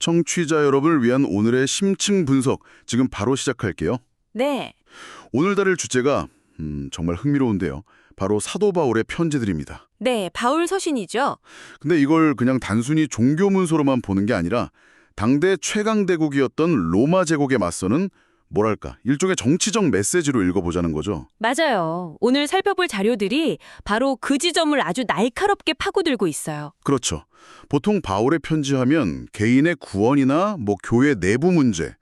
청취자 여러분을 위한 오늘의 심층 분석 지금 바로 시작할게요. 네, 오늘 다룰 주제가 정말 흥미로운데요. 바로 사도 바울의 편지들입니다. 네, 바울 서신이죠. 근데 이걸 그냥 단순히 종교 문서로만 보는 게 아니라 당대 최강 대국이었던 로마 제국에 맞서는 뭐랄까 일종의 정치적 메시지로 읽어보자는 거죠. 맞아요. 오늘 살펴볼 자료들이 바로 그 지점을 아주 날카롭게 파고들고 있어요. 그렇죠. 보통 바울의 편지하면 개인의 구원이나 교회 내부 문제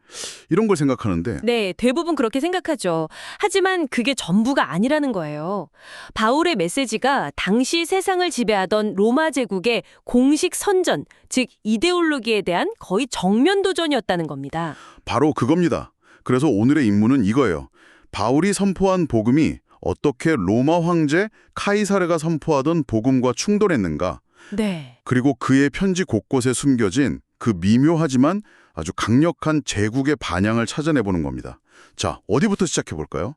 이런 걸 생각하는데 네, 대부분 그렇게 생각하죠. 하지만 그게 전부가 아니라는 거예요. 바울의 메시지가 당시 세상을 지배하던 로마 제국의 공식 선전, 즉 이데올로기에 대한 거의 정면 도전이었다는 겁니다. 바로 그겁니다. 그래서 오늘의 임무는 이거예요. 바울이 선포한 복음이 어떻게 로마 황제 카이사르가 선포하던 복음과 충돌했는가, 네. 그리고 그의 편지 곳곳에 숨겨진 그 미묘하지만 아주 강력한 제국의 반향을 찾아내보는 겁니다. 자, 어디부터 시작해볼까요?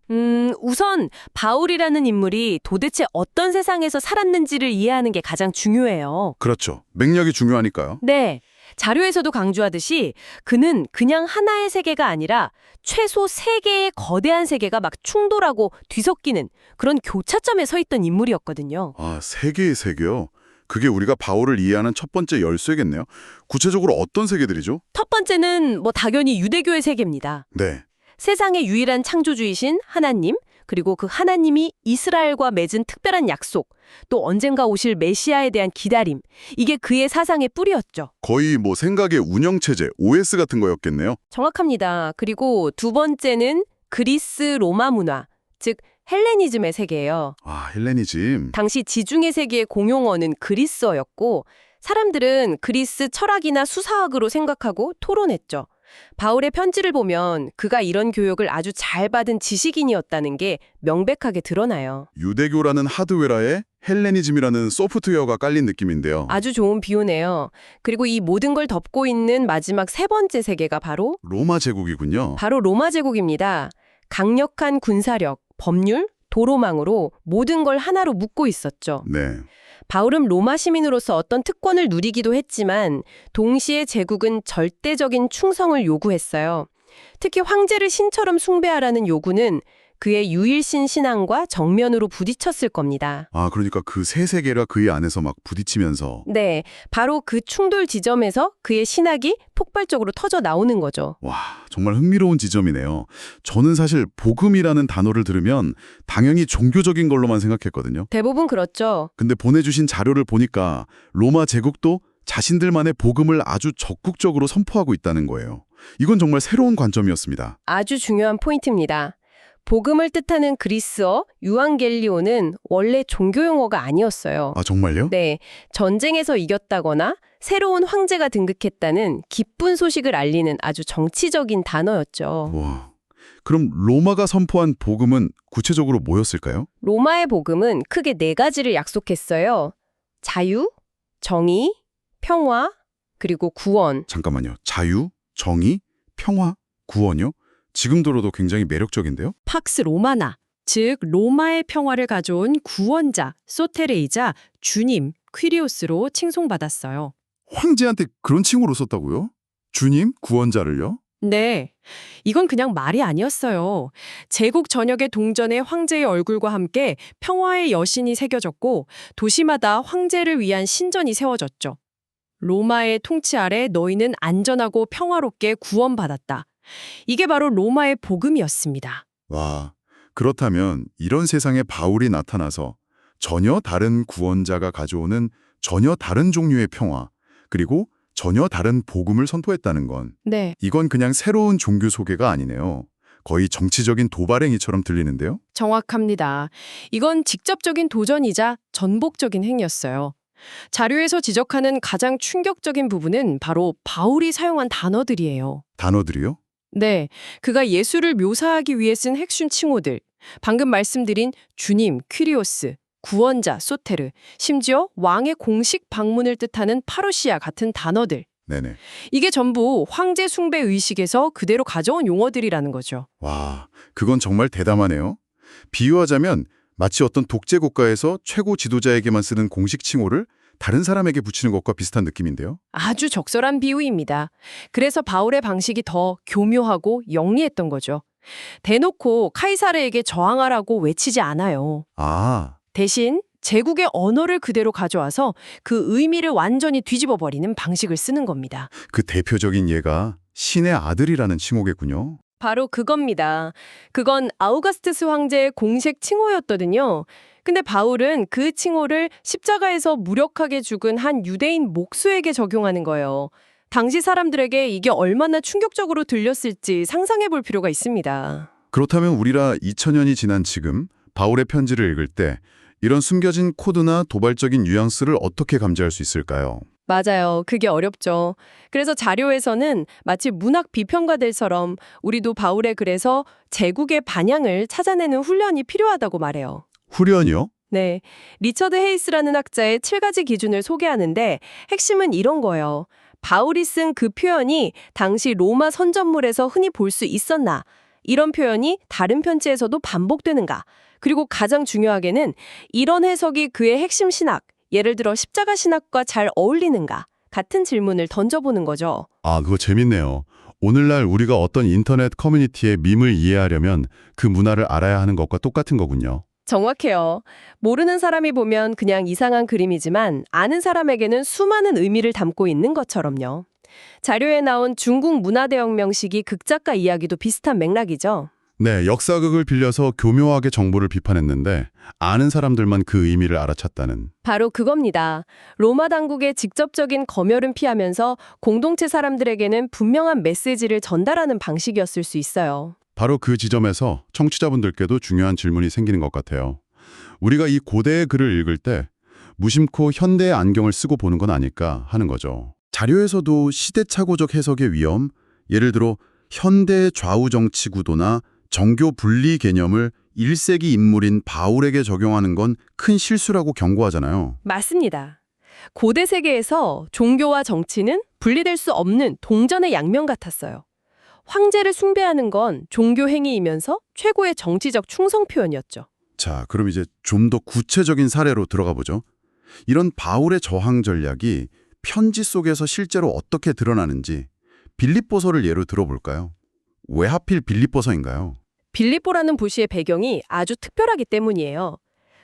우선 바울이라는 인물이 도대체 어떤 세상에서 살았는지를 이해하는 게 가장 중요해요. 그렇죠. 맥락이 중요하니까요. 네. 자료에서도 강조하듯이 그는 그냥 하나의 세계가 아니라 최소 세 개의 거대한 세계가 막 충돌하고 뒤섞이는 그런 교차점에 서 있던 인물이었거든요. 아, 세계의 세계요? 그게 우리가 바울을 이해하는 첫 번째 열쇠겠네요. 구체적으로 어떤 세계들이죠? 첫 번째는 당연히 유대교의 세계입니다. 네. 세상의 유일한 창조주이신 하나님, 그리고 그 하나님이 이스라엘과 맺은 특별한 약속, 또 언젠가 오실 메시아에 대한 기다림, 이게 그의 사상의 뿌리였죠. 거의 생각의 운영체제, OS 같은 거였겠네요. 정확합니다. 그리고 두 번째는 그리스 로마 문화, 즉 헬레니즘의 세계예요. 아, 헬레니즘. 당시 지중해 세계의 공용어는 그리스어였고 사람들은 그리스 철학이나 수사학으로 생각하고 토론했죠. 바울의 편지를 보면 그가 이런 교육을 아주 잘 받은 지식인이었다는 게 명백하게 드러나요. 유대교라는 하드웨어에 헬레니즘이라는 소프트웨어가 깔린 느낌인데요. 아주 좋은 비유네요. 그리고 이 모든 걸 덮고 있는 마지막 세 번째 세계가 바로 로마 제국이군요. 로마 제국입니다. 강력한 군사력, 법률, 도로망으로 모든 걸 하나로 묶고 있었죠. 네. 바울은 로마 시민으로서 어떤 특권을 누리기도 했지만 동시에 제국은 절대적인 충성을 요구했어요. 특히 황제를 신처럼 숭배하라는 요구는 그의 유일신 신앙과 정면으로 부딪혔을 겁니다. 아, 그러니까 그 세 세계가 그의 안에서 막 부딪히면서. 네, 바로 그 충돌 지점에서 그의 신학이 폭발적으로 터져 나오는 거죠. 와, 정말 흥미로운 지점이네요. 저는 사실 복음이라는 단어를 들으면 당연히 종교적인 걸로만 생각했거든요. 대부분 그렇죠. 근데 보내주신 자료를 보니까 로마 제국도 자신들만의 복음을 아주 적극적으로 선포하고 있다는 거예요. 이건 정말 새로운 관점이었습니다. 아주 중요한 포인트입니다. 복음을 뜻하는 그리스어 유앙겔리오는 원래 종교 용어가 아니었어요. 아, 정말요? 네, 전쟁에서 이겼다거나 새로운 황제가 등극했다는 기쁜 소식을 알리는 아주 정치적인 단어였죠. 와, 그럼 로마가 선포한 복음은 구체적으로 뭐였을까요? 로마의 복음은 크게 네 가지를 약속했어요. 자유, 정의, 평화, 그리고 구원. 잠깐만요. 자유, 정의, 평화, 구원이요? 지금 들어도 굉장히 매력적인데요? 팍스 로마나, 즉 로마의 평화를 가져온 구원자, 소테레이자, 주님, 퀴리오스로 칭송받았어요. 황제한테 그런 칭호로 썼다고요? 주님? 구원자를요? 네, 이건 그냥 말이 아니었어요. 제국 전역의 동전에 황제의 얼굴과 함께 평화의 여신이 새겨졌고 도시마다 황제를 위한 신전이 세워졌죠. 로마의 통치 아래 너희는 안전하고 평화롭게 구원받았다. 이게 바로 로마의 복음이었습니다. 와, 그렇다면 이런 세상에 바울이 나타나서 전혀 다른 구원자가 가져오는 전혀 다른 종류의 평화, 그리고 전혀 다른 복음을 선포했다는 건 네, 이건 그냥 새로운 종교 소개가 아니네요. 거의 정치적인 도발행위처럼 들리는데요? 정확합니다. 이건 직접적인 도전이자 전복적인 행위였어요. 자료에서 지적하는 가장 충격적인 부분은 바로 바울이 사용한 단어들이에요. 단어들이요? 네, 그가 예수를 묘사하기 위해 쓴 핵심 칭호들, 방금 말씀드린 주님, 퀴리오스, 구원자, 소테르, 심지어 왕의 공식 방문을 뜻하는 파루시아 같은 단어들. 네네. 이게 전부 황제 숭배 의식에서 그대로 가져온 용어들이라는 거죠. 와, 그건 정말 대담하네요. 비유하자면 마치 어떤 독재 국가에서 최고 지도자에게만 쓰는 공식 칭호를 다른 사람에게 붙이는 것과 비슷한 느낌인데요. 아주 적절한 비유입니다. 그래서 바울의 방식이 더 교묘하고 영리했던 거죠. 대놓고 카이사르에게 저항하라고 외치지 않아요. 아, 대신 제국의 언어를 그대로 가져와서 그 의미를 완전히 뒤집어 버리는 방식을 쓰는 겁니다. 그 대표적인 예가 신의 아들이라는 칭호겠군요. 바로 그겁니다. 그건 아우거스투스 황제의 공식 칭호였거든요. 근데 바울은 그 칭호를 십자가에서 무력하게 죽은 한 유대인 목수에게 적용하는 거예요. 당시 사람들에게 이게 얼마나 충격적으로 들렸을지 상상해 볼 필요가 있습니다. 그렇다면 우리라 2000년이 지난 지금 바울의 편지를 읽을 때 이런 숨겨진 코드나 도발적인 뉘앙스를 어떻게 감지할 수 있을까요? 맞아요. 그게 어렵죠. 그래서 자료에서는 마치 문학 비평가들처럼 우리도 바울의 글에서 제국의 반향을 찾아내는 훈련이 필요하다고 말해요. 후련이요? 네, 리처드 헤이스라는 학자의 7가지 기준을 소개하는데 핵심은 이런 거예요. 바울이 쓴 그 표현이 당시 로마 선전물에서 흔히 볼 수 있었나? 이런 표현이 다른 편지에서도 반복되는가? 그리고 가장 중요하게는 이런 해석이 그의 핵심 신학, 예를 들어 십자가 신학과 잘 어울리는가? 같은 질문을 던져보는 거죠. 아, 그거 재밌네요. 오늘날 우리가 어떤 인터넷 커뮤니티의 밈을 이해하려면 그 문화를 알아야 하는 것과 똑같은 거군요. 정확해요. 모르는 사람이 보면 그냥 이상한 그림이지만 아는 사람에게는 수많은 의미를 담고 있는 것처럼요. 자료에 나온 중국 문화대혁명 시기 극작가 이야기도 비슷한 맥락이죠. 네, 역사극을 빌려서 교묘하게 정보를 비판했는데 아는 사람들만 그 의미를 알아챘다는. 바로 그겁니다. 로마 당국의 직접적인 검열은 피하면서 공동체 사람들에게는 분명한 메시지를 전달하는 방식이었을 수 있어요. 바로 그 지점에서 청취자분들께도 중요한 질문이 생기는 것 같아요. 우리가 이 고대의 글을 읽을 때 무심코 현대의 안경을 쓰고 보는 건 아닐까 하는 거죠. 자료에서도 시대착오적 해석의 위험, 예를 들어 현대의 좌우 정치 구도나 정교 분리 개념을 1세기 인물인 바울에게 적용하는 건 큰 실수라고 경고하잖아요. 맞습니다. 고대 세계에서 종교와 정치는 분리될 수 없는 동전의 양면 같았어요. 황제를 숭배하는 건 종교 행위이면서 최고의 정치적 충성 표현이었죠. 자, 그럼 이제 좀 더 구체적인 사례로 들어가 보죠. 이런 바울의 저항 전략이 편지 속에서 실제로 어떻게 드러나는지 빌립보서를 예로 들어볼까요? 왜 하필 빌립보서인가요? 빌립보라는 도시의 배경이 아주 특별하기 때문이에요.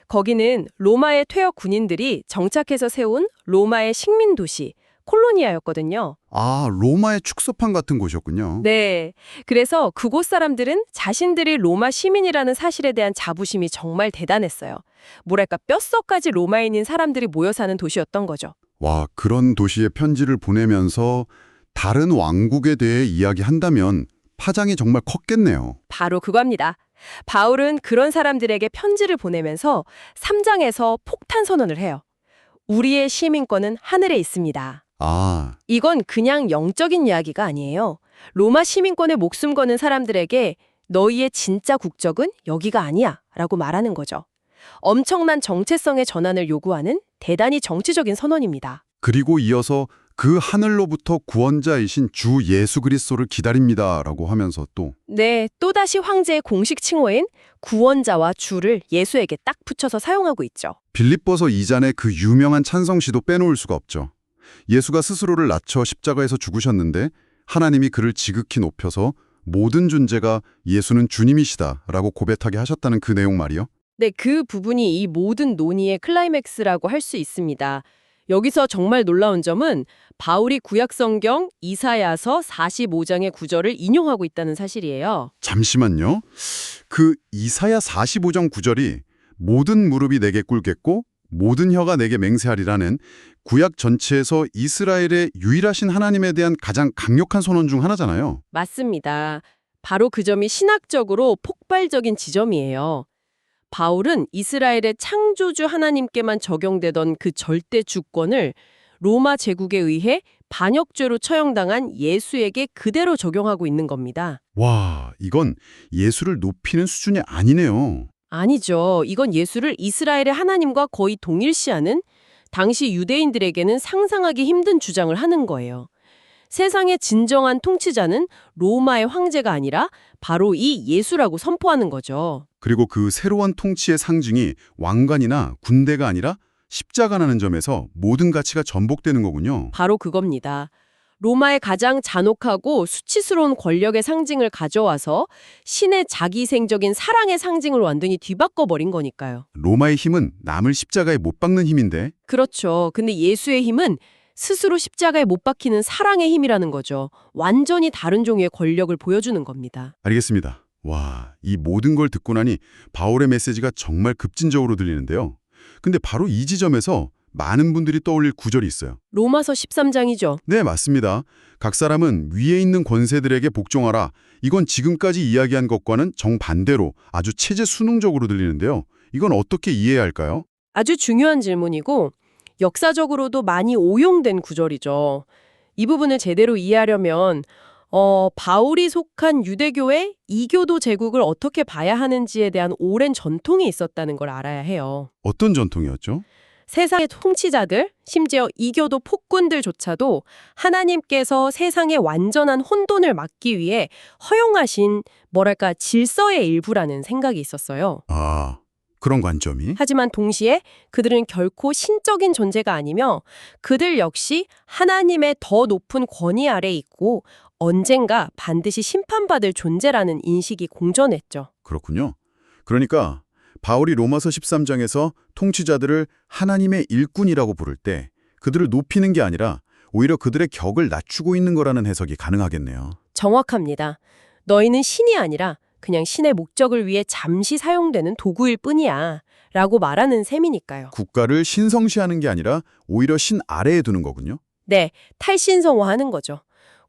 거기는 로마의 퇴역 군인들이 정착해서 세운 로마의 식민 도시, 콜로니아였거든요. 아, 로마의 축소판 같은 곳이었군요. 네. 그래서 그곳 사람들은 자신들이 로마 시민이라는 사실에 대한 자부심이 정말 대단했어요. 뭐랄까 뼛속까지 로마인인 사람들이 모여 사는 도시였던 거죠. 와, 그런 도시에 편지를 보내면서 다른 왕국에 대해 이야기한다면 파장이 정말 컸겠네요. 바로 그겁니다. 바울은 그런 사람들에게 편지를 보내면서 3장에서 폭탄 선언을 해요. 우리의 시민권은 하늘에 있습니다. 아, 이건 그냥 영적인 이야기가 아니에요. 로마 시민권에 목숨 거는 사람들에게 너희의 진짜 국적은 여기가 아니야 라고 말하는 거죠. 엄청난 정체성의 전환을 요구하는 대단히 정치적인 선언입니다. 그리고 이어서 그 하늘로부터 구원자이신 주 예수 그리스도를 기다립니다라고 하면서 또 네, 또다시 황제의 공식 칭호인 구원자와 주를 예수에게 딱 붙여서 사용하고 있죠. 빌립보서 2장의 그 유명한 찬성시도 빼놓을 수가 없죠. 예수가 스스로를 낮춰 십자가에서 죽으셨는데 하나님이 그를 지극히 높여서 모든 존재가 예수는 주님이시다라고 고백하게 하셨다는 그 내용 말이요. 네, 그 부분이 이 모든 논의의 클라이맥스라고 할 수 있습니다. 여기서 정말 놀라운 점은 바울이 구약성경 이사야서 45장의 구절을 인용하고 있다는 사실이에요. 잠시만요. 그 이사야 45장 9절이 모든 무릎이 내게 꿇겠고 모든 혀가 내게 맹세하리라는 구약 전체에서 이스라엘의 유일하신 하나님에 대한 가장 강력한 선언 중 하나잖아요. 맞습니다. 바로 그 점이 신학적으로 폭발적인 지점이에요. 바울은 이스라엘의 창조주 하나님께만 적용되던 그 절대 주권을 로마 제국에 의해 반역죄로 처형당한 예수에게 그대로 적용하고 있는 겁니다. 와, 이건 예수를 높이는 수준이 아니네요. 아니죠. 이건 예수를 이스라엘의 하나님과 거의 동일시하는 당시 유대인들에게는 상상하기 힘든 주장을 하는 거예요. 세상의 진정한 통치자는 로마의 황제가 아니라 바로 이 예수라고 선포하는 거죠. 그리고 그 새로운 통치의 상징이 왕관이나 군대가 아니라 십자가라는 점에서 모든 가치가 전복되는 거군요. 바로 그겁니다. 로마의 가장 잔혹하고 수치스러운 권력의 상징을 가져와서 신의 자기생적인 사랑의 상징을 완전히 뒤바꿔버린 거니까요. 로마의 힘은 남을 십자가에 못 박는 힘인데 그렇죠. 근데 예수의 힘은 스스로 십자가에 못 박히는 사랑의 힘이라는 거죠. 완전히 다른 종류의 권력을 보여주는 겁니다. 알겠습니다. 와, 이 모든 걸 듣고 나니 바울의 메시지가 정말 급진적으로 들리는데요. 근데 바로 이 지점에서 많은 분들이 떠올릴 구절이 있어요. 로마서 13장이죠. 네, 맞습니다. 각 사람은 위에 있는 권세들에게 복종하라. 이건 지금까지 이야기한 것과는 정반대로 아주 체제 수능적으로 들리는데요. 이건 어떻게 이해해야 할까요? 아주 중요한 질문이고 역사적으로도 많이 오용된 구절이죠. 이 부분을 제대로 이해하려면 바울이 속한 유대교의 이교도 제국을 어떻게 봐야 하는지에 대한 오랜 전통이 있었다는 걸 알아야 해요. 어떤 전통이었죠? 세상의 통치자들, 심지어 이교도 폭군들조차도 하나님께서 세상의 완전한 혼돈을 막기 위해 허용하신 질서의 일부라는 생각이 있었어요. 아, 그런 관점이? 하지만 동시에 그들은 결코 신적인 존재가 아니며 그들 역시 하나님의 더 높은 권위 아래 있고 언젠가 반드시 심판받을 존재라는 인식이 공존했죠. 그렇군요. 그러니까 바울이 로마서 13장에서 통치자들을 하나님의 일꾼이라고 부를 때 그들을 높이는 게 아니라 오히려 그들의 격을 낮추고 있는 거라는 해석이 가능하겠네요. 정확합니다. 너희는 신이 아니라 그냥 신의 목적을 위해 잠시 사용되는 도구일 뿐이야 라고 말하는 셈이니까요. 국가를 신성시하는 게 아니라 오히려 신 아래에 두는 거군요. 네, 탈신성화하는 거죠.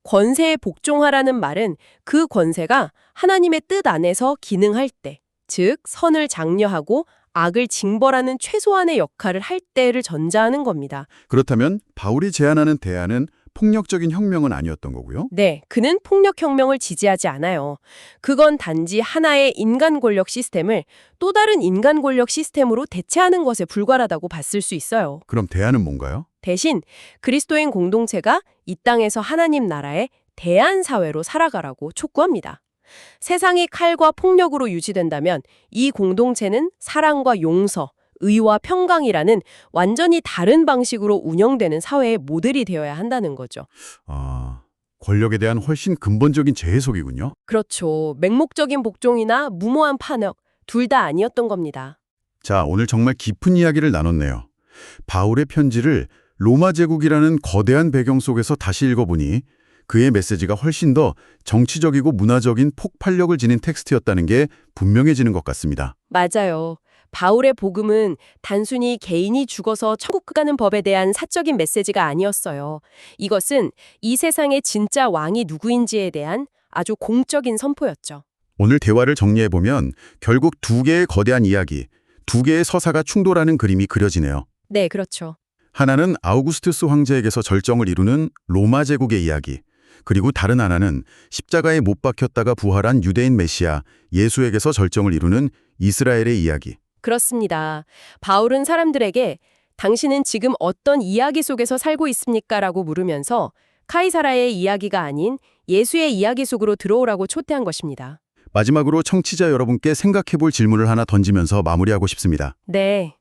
권세에 복종하라는 말은 그 권세가 하나님의 뜻 안에서 기능할 때, 즉 선을 장려하고 악을 징벌하는 최소한의 역할을 할 때를 전자하는 겁니다. 그렇다면 바울이 제안하는 대안은 폭력적인 혁명은 아니었던 거고요. 네, 그는 폭력혁명을 지지하지 않아요. 그건 단지 하나의 인간 권력 시스템을 또 다른 인간 권력 시스템으로 대체하는 것에 불과하다고 봤을 수 있어요. 그럼 대안은 뭔가요? 대신 그리스도인 공동체가 이 땅에서 하나님 나라의 대안사회로 살아가라고 촉구합니다. 세상이 칼과 폭력으로 유지된다면 이 공동체는 사랑과 용서, 의와 평강이라는 완전히 다른 방식으로 운영되는 사회의 모델이 되어야 한다는 거죠. 아, 권력에 대한 훨씬 근본적인 재해석이군요. 그렇죠. 맹목적인 복종이나 무모한 판역, 둘 다 아니었던 겁니다. 자, 오늘 정말 깊은 이야기를 나눴네요. 바울의 편지를 로마 제국이라는 거대한 배경 속에서 다시 읽어보니 그의 메시지가 훨씬 더 정치적이고 문화적인 폭발력을 지닌 텍스트였다는 게 분명해지는 것 같습니다. 맞아요. 바울의 복음은 단순히 개인이 죽어서 천국 가는 법에 대한 사적인 메시지가 아니었어요. 이것은 이 세상의 진짜 왕이 누구인지에 대한 아주 공적인 선포였죠. 오늘 대화를 정리해보면 결국 두 개의 거대한 이야기, 두 개의 서사가 충돌하는 그림이 그려지네요. 네, 그렇죠. 하나는 아우구스투스 황제에게서 절정을 이루는 로마 제국의 이야기, 그리고 다른 하나는 십자가에 못 박혔다가 부활한 유대인 메시아 예수에게서 절정을 이루는 이스라엘의 이야기. 그렇습니다. 바울은 사람들에게 당신은 지금 어떤 이야기 속에서 살고 있습니까? 라고 물으면서 카이사라의 이야기가 아닌 예수의 이야기 속으로 들어오라고 초대한 것입니다. 마지막으로 청취자 여러분께 생각해볼 질문을 하나 던지면서 마무리하고 싶습니다. 네,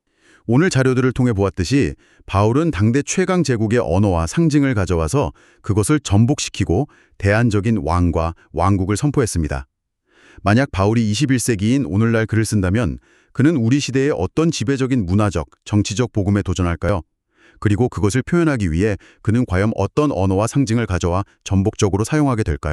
오늘 자료들을 통해 보았듯이 바울은 당대 최강 제국의 언어와 상징을 가져와서 그것을 전복시키고 대안적인 왕과 왕국을 선포했습니다. 만약 바울이 21세기인 오늘날 글을 쓴다면 그는 우리 시대의 어떤 지배적인 문화적, 정치적 복음에 도전할까요? 그리고 그것을 표현하기 위해 그는 과연 어떤 언어와 상징을 가져와 전복적으로 사용하게 될까요?